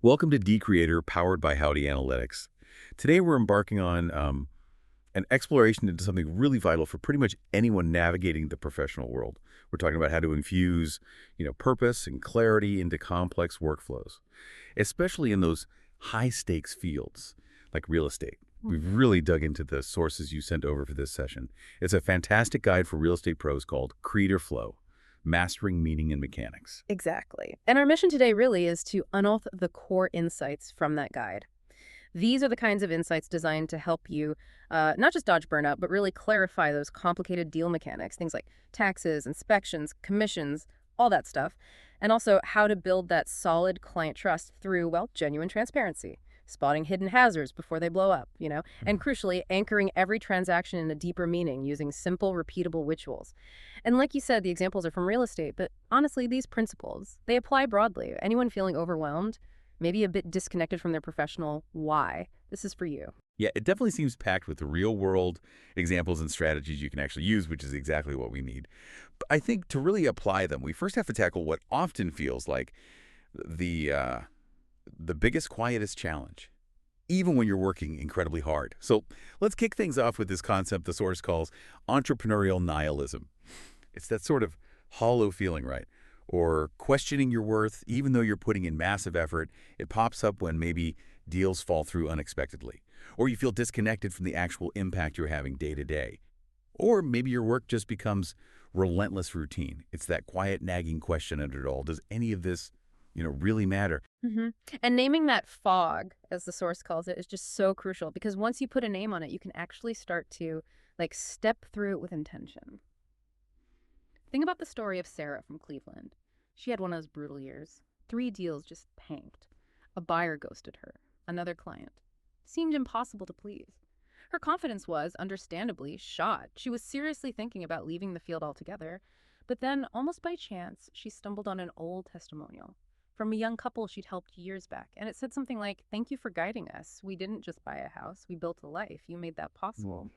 Welcome to Decreator, powered by Howdy Analytics. Today we're embarking on an exploration into something really vital for pretty much anyone navigating the professional world. We're talking about how to infuse, purpose and clarity into complex workflows, especially in those high-stakes fields like real estate. We've really dug into the sources you sent over for this session. It's a fantastic guide for real estate pros called Creator Flow, Mastering Meaning and Mechanics. Exactly. And our mission today really is to unearth the core insights from that guide. These are the kinds of insights designed to help you not just dodge burnout, but really clarify those complicated deal mechanics, things like taxes, inspections, commissions, all that stuff, and also how to build that solid client trust through, well, genuine transparency, spotting hidden hazards before they blow up, and crucially, anchoring every transaction in a deeper meaning using simple, repeatable rituals. And like you said, the examples are from real estate, but honestly, these principles, they apply broadly. Anyone feeling overwhelmed, maybe a bit disconnected from their professional why, this is for you. Yeah, it definitely seems packed with real-world examples and strategies you can actually use, which is exactly what we need. But I think to really apply them, we first have to tackle what often feels like the uh, the biggest, quietest challenge, even when you're working incredibly hard. So let's kick things off with this concept the source calls entrepreneurial nihilism. It's that sort of hollow feeling, right? Or questioning your worth, even though you're putting in massive effort. It pops up when maybe deals fall through unexpectedly, or you feel disconnected from the actual impact you're having day to day. Or maybe your work just becomes relentless routine. It's that quiet, nagging question under it all. Does any of this, really matter? hmm And naming that fog, as the source calls it, is just so crucial because once you put a name on it, you can actually start to step through it with intention. Think about the story of Sarah from Cleveland. She had one of those brutal years. 3 deals just tanked. A buyer ghosted her. Another client. Seemed impossible to please. Her confidence was, understandably, shot. She was seriously thinking about leaving the field altogether. But then, almost by chance, she stumbled on an old testimonial from a young couple she'd helped years back. And it said something like, "Thank you for guiding us. We didn't just buy a house. We built a life. You made that possible."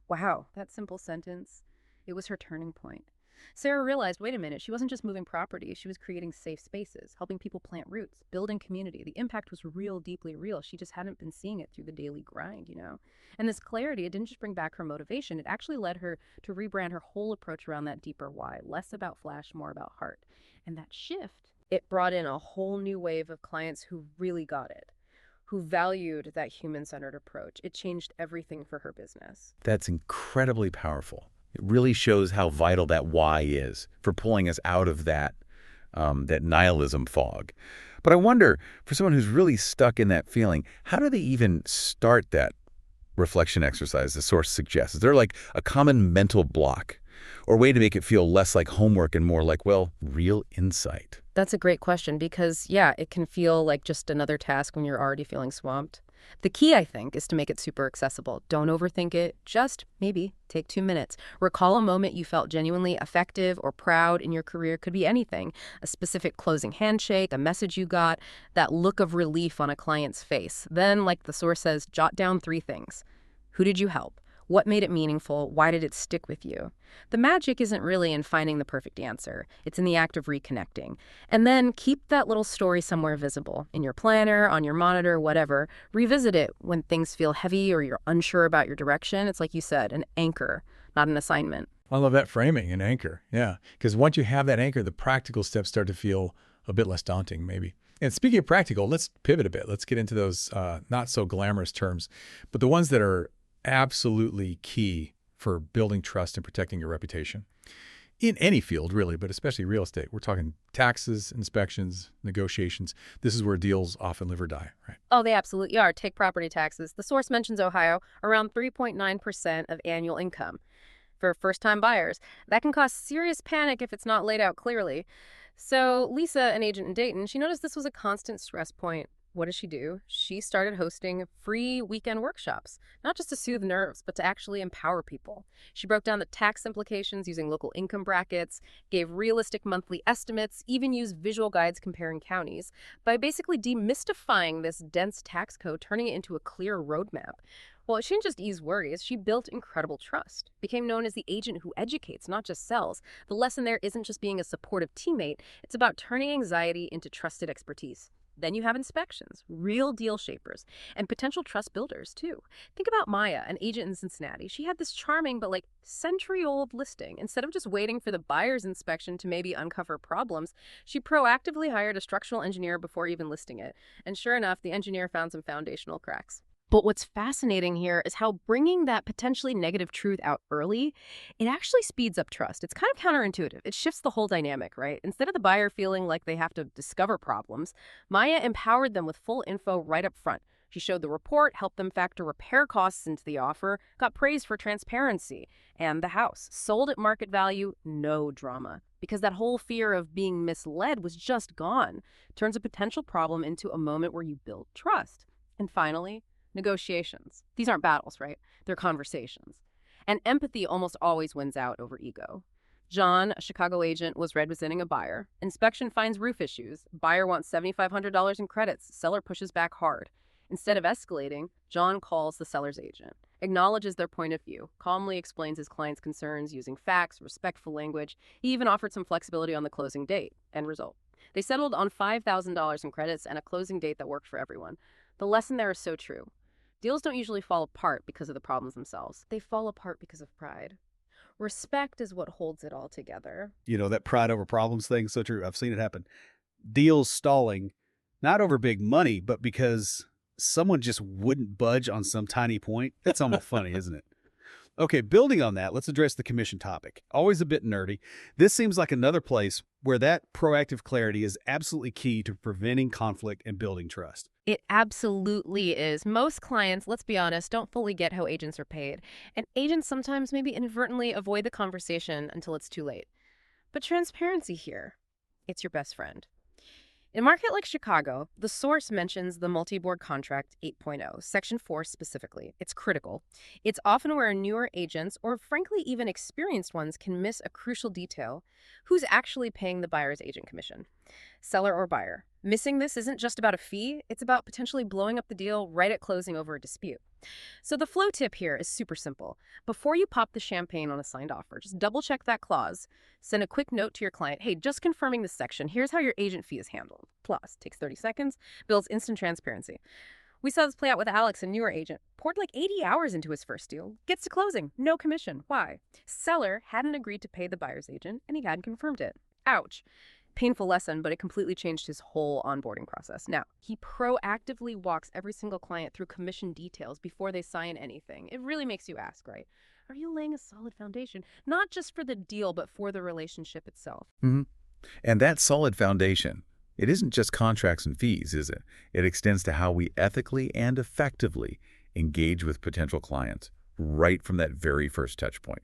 Wow, that simple sentence. It was her turning point. Sarah realized, wait a minute, she wasn't just moving property, she was creating safe spaces, helping people plant roots, building community. The impact was real, deeply real. She just hadn't been seeing it through the daily grind. And this clarity, it didn't just bring back her motivation, it actually led her to rebrand her whole approach around that deeper why. Less about flash, more about heart. And that shift, it brought in a whole new wave of clients who really got it, who valued that human-centered approach. It changed everything for her business. That's incredibly powerful. It really shows how vital that why is for pulling us out of that nihilism fog. But I wonder, for someone who's really stuck in that feeling, how do they even start that reflection exercise the source suggests? Is there like a common mental block or a way to make it feel less like homework and more like, well, real insight? That's a great question because, yeah, it can feel like just another task when you're already feeling swamped. The key, I think, is to make it super accessible. Don't overthink it. Just maybe take 2 minutes. Recall a moment you felt genuinely effective or proud in your career. Could be anything. A specific closing handshake, a message you got, that look of relief on a client's face. Then, like the source says, jot down 3 things. Who did you help? What made it meaningful? Why did it stick with you? The magic isn't really in finding the perfect answer. It's in the act of reconnecting. And then keep that little story somewhere visible, in your planner, on your monitor, whatever. Revisit it when things feel heavy or you're unsure about your direction. It's like you said, an anchor, not an assignment. I love that framing, an anchor. Yeah, because once you have that anchor, the practical steps start to feel a bit less daunting, maybe. And speaking of practical, let's pivot a bit. Let's get into those not so glamorous terms, but the ones that are absolutely key for building trust and protecting your reputation. In any field, really, but especially real estate. We're talking taxes, inspections, negotiations. This is where deals often live or die, right? Oh, they absolutely are. Take property taxes. The source mentions Ohio, around 3.9% of annual income for first-time buyers. That can cause serious panic if it's not laid out clearly. So Lisa, an agent in Dayton, she noticed this was a constant stress point. What does she do? She started hosting free weekend workshops, not just to soothe nerves, but to actually empower people. She broke down the tax implications using local income brackets, gave realistic monthly estimates, even used visual guides comparing counties, by basically demystifying this dense tax code, turning it into a clear roadmap. Well, she didn't just ease worries, she built incredible trust, became known as the agent who educates, not just sells. The lesson there isn't just being a supportive teammate, it's about turning anxiety into trusted expertise. Then you have inspections, real deal shapers, and potential trust builders, too. Think about Maya, an agent in Cincinnati. She had this charming but century-old listing. Instead of just waiting for the buyer's inspection to maybe uncover problems, she proactively hired a structural engineer before even listing it. And sure enough, the engineer found some foundational cracks. But what's fascinating here is how bringing that potentially negative truth out early, it actually speeds up trust. It's kind of counterintuitive. It shifts the whole dynamic, right? Instead of the buyer feeling like they have to discover problems, Maya empowered them with full info right up front. She showed the report, helped them factor repair costs into the offer, got praised for transparency, and the house sold at market value, no drama. Because that whole fear of being misled was just gone. Turns a potential problem into a moment where you build trust. And finally, negotiations. These aren't battles, right? They're conversations. And empathy almost always wins out over ego. John, a Chicago agent, was representing a buyer. Inspection finds roof issues. Buyer wants $7,500 in credits. Seller pushes back hard. Instead of escalating, John calls the seller's agent, acknowledges their point of view, calmly explains his client's concerns using facts, respectful language. He even offered some flexibility on the closing date. End result. They settled on $5,000 in credits and a closing date that worked for everyone. The lesson there is so true. Deals don't usually fall apart because of the problems themselves. They fall apart because of pride. Respect is what holds it all together. That pride over problems thing, so true. I've seen it happen. Deals stalling, not over big money, but because someone just wouldn't budge on some tiny point. That's almost funny, isn't it? Okay, building on that, let's address the commission topic. Always a bit nerdy. This seems like another place where that proactive clarity is absolutely key to preventing conflict and building trust. It absolutely is. Most clients, let's be honest, don't fully get how agents are paid. And agents sometimes maybe inadvertently avoid the conversation until it's too late. But transparency here, it's your best friend. In a market like Chicago, the source mentions the multi-board contract 8.0, Section 4 specifically. It's critical. It's often where newer agents, or frankly even experienced ones, can miss a crucial detail: who's actually paying the buyer's agent commission, seller or buyer. Missing this isn't just about a fee, it's about potentially blowing up the deal right at closing over a dispute. So the flow tip here is super simple. Before you pop the champagne on a signed offer, just double check that clause. Send a quick note to your client, hey, just confirming this section, here's how your agent fee is handled. Plus, takes 30 seconds, builds instant transparency. We saw this play out with Alex, a newer agent. Poured 80 hours into his first deal. Gets to closing, no commission. Why? Seller hadn't agreed to pay the buyer's agent, and he hadn't confirmed it. Ouch. Painful lesson, but it completely changed his whole onboarding process. Now, he proactively walks every single client through commission details before they sign anything. It really makes you ask, right? Are you laying a solid foundation, not just for the deal, but for the relationship itself? Mm-hmm. And that solid foundation, it isn't just contracts and fees, is it? It extends to how we ethically and effectively engage with potential clients right from that very first touch point.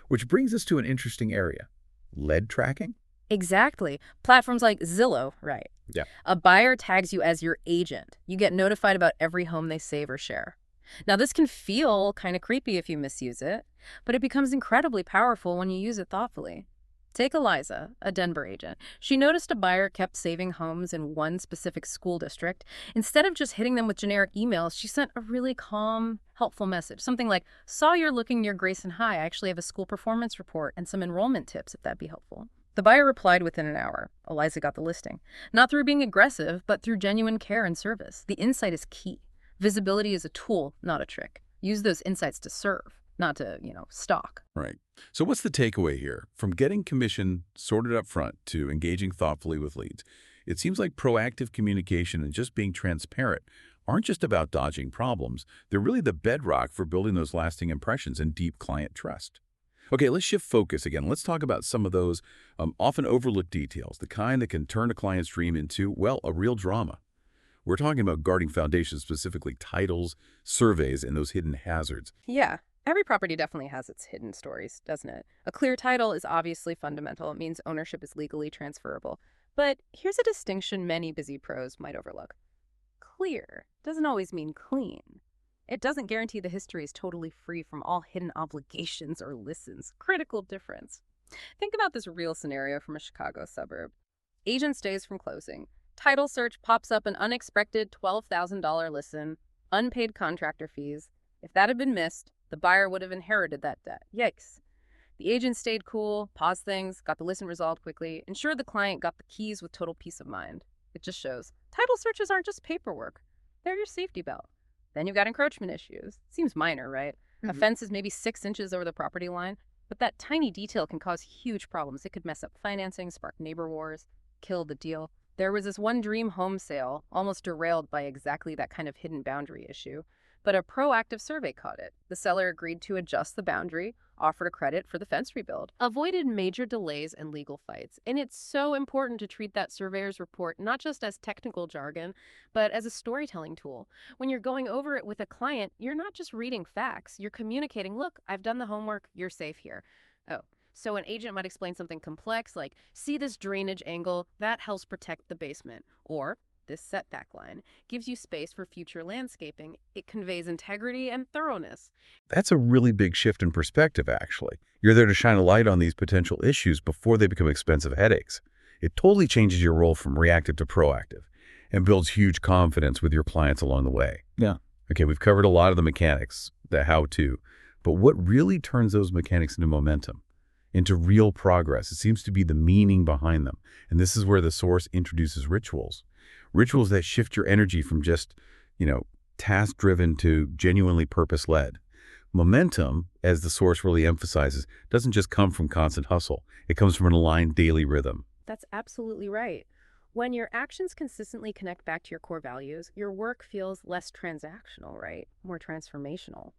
Which brings us to an interesting area: lead tracking. Exactly. Platforms like Zillow, right? Yeah. A buyer tags you as your agent. You get notified about every home they save or share. Now, this can feel kind of creepy if you misuse it, but it becomes incredibly powerful when you use it thoughtfully. Take Eliza, a Denver agent. She noticed a buyer kept saving homes in one specific school district. Instead of just hitting them with generic emails, she sent a really calm, helpful message. Something like, saw you're looking near Grayson High. I actually have a school performance report and some enrollment tips, if that'd be helpful. The buyer replied within an hour. Eliza got the listing. Not through being aggressive, but through genuine care and service. The insight is key. Visibility is a tool, not a trick. Use those insights to serve, not to, stalk. Right. So what's the takeaway here? From getting commission sorted up front to engaging thoughtfully with leads, it seems like proactive communication and just being transparent aren't just about dodging problems. They're really the bedrock for building those lasting impressions and deep client trust. Okay, let's shift focus again. Let's talk about some of those often overlooked details, the kind that can turn a client's dream into, well, a real drama. We're talking about guarding foundations, specifically titles, surveys, and those hidden hazards. Yeah, every property definitely has its hidden stories, doesn't it? A clear title is obviously fundamental. It means ownership is legally transferable. But here's a distinction many busy pros might overlook. Clear doesn't always mean clean. It doesn't guarantee the history is totally free from all hidden obligations or listens. Critical difference. Think about this real scenario from a Chicago suburb. Agent stays from closing. Title search pops up an unexpected $12,000 listen, unpaid contractor fees. If that had been missed, the buyer would have inherited that debt. Yikes. The agent stayed cool, paused things, got the listen resolved quickly, ensured the client got the keys with total peace of mind. It just shows Title searches aren't just paperwork. They're your safety belt. Then you've got encroachment issues. Seems minor, right? A fence is maybe 6 inches over the property line, but that tiny detail can cause huge problems. It could mess up financing, spark neighbor wars, kill the deal. There was this one dream home sale, almost derailed by exactly that kind of hidden boundary issue. But a proactive survey caught it. The seller agreed to adjust the boundary, offered a credit for the fence rebuild, avoided major delays and legal fights. And it's so important to treat that surveyor's report not just as technical jargon, but as a storytelling tool. When you're going over it with a client, you're not just reading facts. You're communicating, look, I've done the homework, you're safe here. Oh, so an agent might explain something complex like, see this drainage angle, that helps protect the basement. Or, this setback line gives you space for future landscaping. It conveys integrity and thoroughness. That's a really big shift in perspective, actually. You're there to shine a light on these potential issues before they become expensive headaches. It totally changes your role from reactive to proactive and builds huge confidence with your clients along the way. Yeah. Okay, we've covered a lot of the mechanics, the how-to, but what really turns those mechanics into momentum, into real progress? It seems to be the meaning behind them. And this is where the source introduces rituals. Rituals that shift your energy from just, task-driven to genuinely purpose-led. Momentum, as the source really emphasizes, doesn't just come from constant hustle. It comes from an aligned daily rhythm. That's absolutely right. When your actions consistently connect back to your core values, your work feels less transactional, right? More transformational.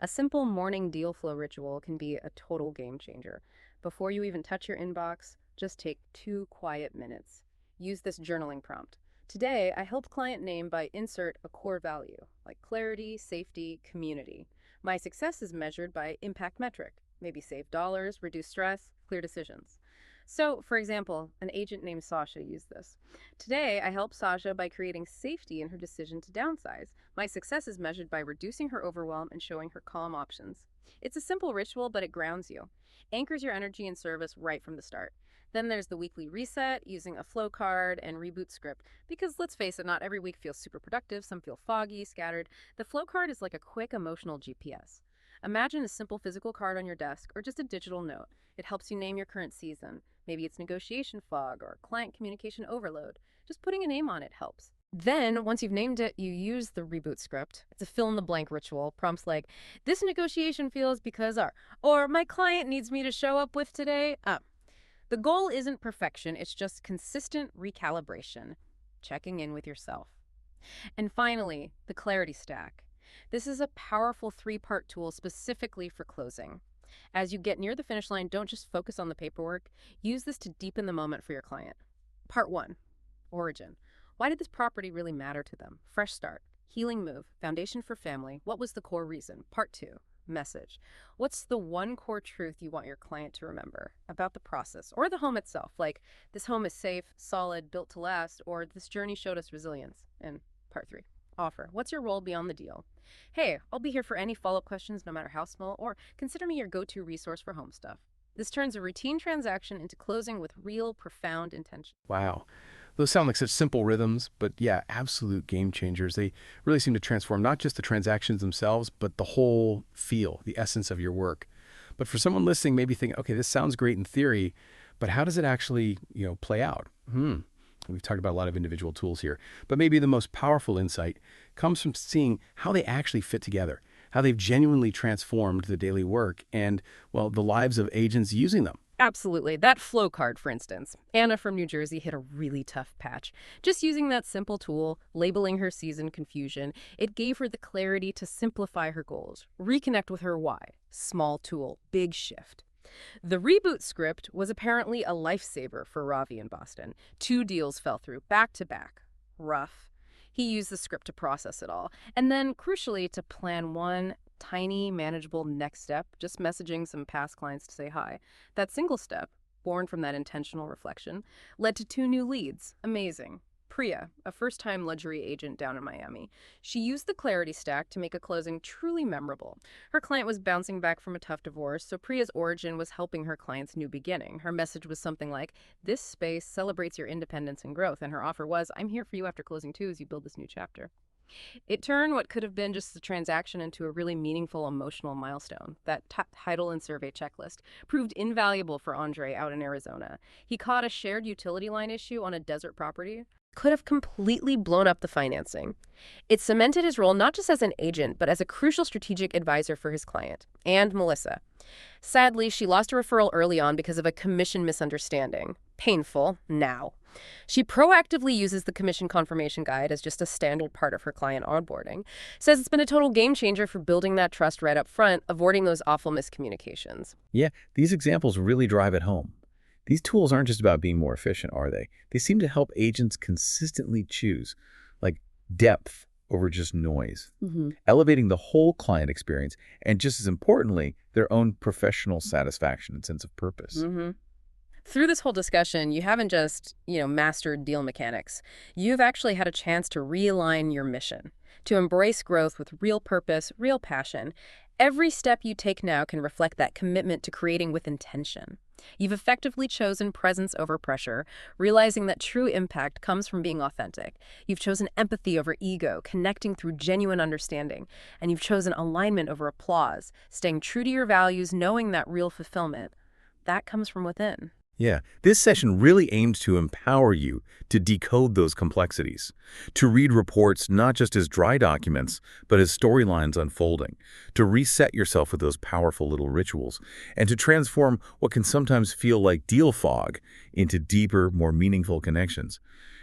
A simple morning deal flow ritual can be a total game changer. Before you even touch your inbox, just take 2 quiet minutes. Use this journaling prompt. Today, I helped client name by insert a core value, like clarity, safety, community. My success is measured by impact metric, maybe save dollars, reduce stress, clear decisions. So, for example, an agent named Sasha used this. Today, I helped Sasha by creating safety in her decision to downsize. My success is measured by reducing her overwhelm and showing her calm options. It's a simple ritual, but it grounds you. Anchors your energy and service right from the start. Then there's the weekly reset using a Flowcard and Reboot Script. Because let's face it, not every week feels super productive. Some feel foggy, scattered. The Flowcard is like a quick emotional GPS. Imagine a simple physical card on your desk or just a digital note. It helps you name your current season. Maybe it's negotiation fog or client communication overload. Just putting a name on it helps. Then, once you've named it, you use the Reboot Script. It's a fill-in-the-blank ritual. Prompts like, this negotiation feels because or my client needs me to show up with today. The goal isn't perfection, it's just consistent recalibration, checking in with yourself. And finally, the clarity stack. This is a powerful 3-part tool specifically for closing. As you get near the finish line, don't just focus on the paperwork. Use this to deepen the moment for your client. Part 1, origin. Why did this property really matter to them? Fresh start, healing move, foundation for family. What was the core reason? Part 2, message. What's the one core truth you want your client to remember about the process or the home itself? Like, this home is safe, solid, built to last, or this journey showed us resilience. And part 3, offer. What's your role beyond the deal? Hey, I'll be here for any follow-up questions, no matter how small, or consider me your go-to resource for home stuff. This turns a routine transaction into closing with real, profound intention. Wow. Those sound like such simple rhythms, but yeah, absolute game changers. They really seem to transform not just the transactions themselves, but the whole feel, the essence of your work. But for someone listening, maybe thinking, okay, this sounds great in theory, but how does it actually, play out? We've talked about a lot of individual tools here, but maybe the most powerful insight comes from seeing how they actually fit together, how they've genuinely transformed the daily work and, well, the lives of agents using them. Absolutely. That Flowcard, for instance. Anna from New Jersey hit a really tough patch. Just using that simple tool, labeling her season confusion, it gave her the clarity to simplify her goals, reconnect with her why. Small tool, big shift. The Reboot Script was apparently a lifesaver for Ravi in Boston. 2 deals fell through, back to back. Rough. He used the script to process it all. And then, crucially, to plan one tiny, manageable next step, just messaging some past clients to say hi. That single step, born from that intentional reflection, led to 2 new leads. Amazing. Priya, a first-time luxury agent down in Miami. She used the clarity stack to make a closing truly memorable. Her client was bouncing back from a tough divorce, so Priya's origin was helping her client's new beginning. Her message was something like, this space celebrates your independence and growth, and her offer was, I'm here for you after closing 2 as you build this new chapter. It turned what could have been just a transaction into a really meaningful emotional milestone. That title and survey checklist proved invaluable for Andre out in Arizona. He caught a shared utility line issue on a desert property, could have completely blown up the financing. It cemented his role not just as an agent, but as a crucial strategic advisor for his client, and Melissa. Sadly, she lost a referral early on because of a commission misunderstanding. Painful, now. She proactively uses the commission confirmation guide as just a standard part of her client onboarding. Says it's been a total game changer for building that trust right up front, avoiding those awful miscommunications. Yeah, these examples really drive it home. These tools aren't just about being more efficient, are they? They seem to help agents consistently choose, like, depth over just noise, elevating the whole client experience, and just as importantly, their own professional satisfaction and sense of purpose. Through this whole discussion, you haven't just, mastered deal mechanics. You've actually had a chance to realign your mission, to embrace growth with real purpose, real passion. Every step you take now can reflect that commitment to creating with intention. You've effectively chosen presence over pressure, realizing that true impact comes from being authentic. You've chosen empathy over ego, connecting through genuine understanding. And you've chosen alignment over applause, staying true to your values, knowing that real fulfillment, that comes from within. Yeah, this session really aims to empower you to decode those complexities, to read reports not just as dry documents, but as storylines unfolding, to reset yourself with those powerful little rituals, and to transform what can sometimes feel like deal fog into deeper, more meaningful connections.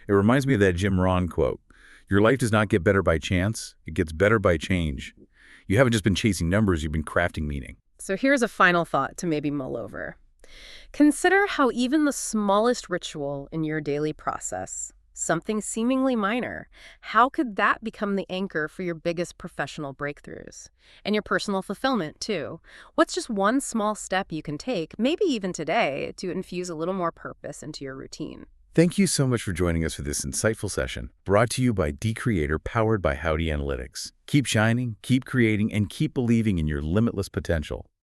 It reminds me of that Jim Rohn quote, "Your life does not get better by chance, it gets better by change." You haven't just been chasing numbers, you've been crafting meaning. So here's a final thought to maybe mull over. Consider how even the smallest ritual in your daily process, something seemingly minor, how could that become the anchor for your biggest professional breakthroughs? And your personal fulfillment, too. What's just one small step you can take, maybe even today, to infuse a little more purpose into your routine? Thank you so much for joining us for this insightful session, brought to you by dCreator, powered by Howdy Analytics. Keep shining, keep creating, and keep believing in your limitless potential.